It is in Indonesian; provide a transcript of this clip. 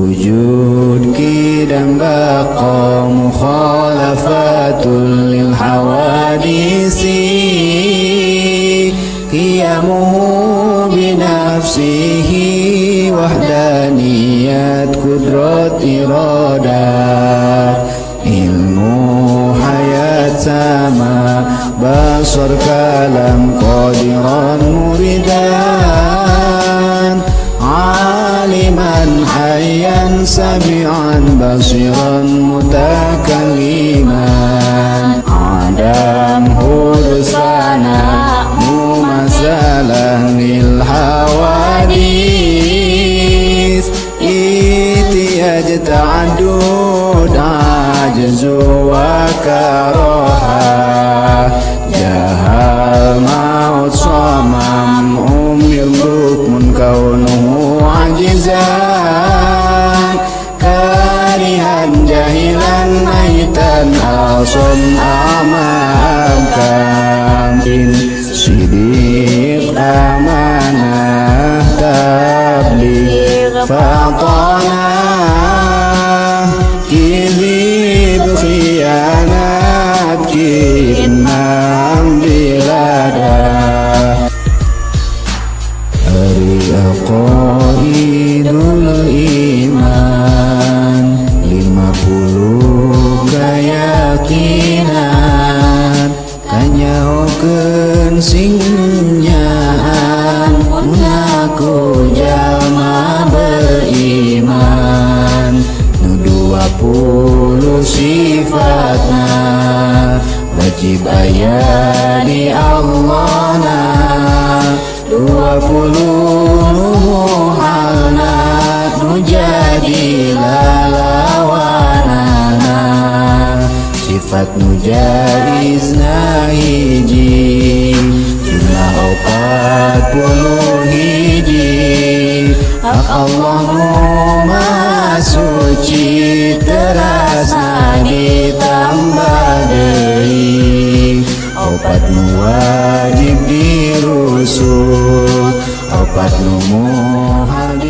wujud kidam baqa mukhalafatul lil hawadisi qiyamuhu binafsihi wahdaniyat kudrat iradat ilmu hayat sama basar kalam qadiran muridan aliman hayyan sami'an basiran mutakalliman adam hudusana mumasalan lil hawadis itiyaj ta'adud ajzu wa karaha jahal maut samam umil bukmun kaunuhu ajizan karihan jahilan aitan asom amamkan sidiq amanah tabligh fatanah kizib khianat kitman biladah hari aqaidul iman 50 keyakinan kanyahokeun singnyan munaku jalma beriman nu 20 sifatna wajib aya di Allahna 20 halna nu jadi lalawanana sifat nu jaizna hiji jumlah 40 hiji hak Allah nu maha suci terasa ditambah deui opat nu wajib dirusuk opat nu muhal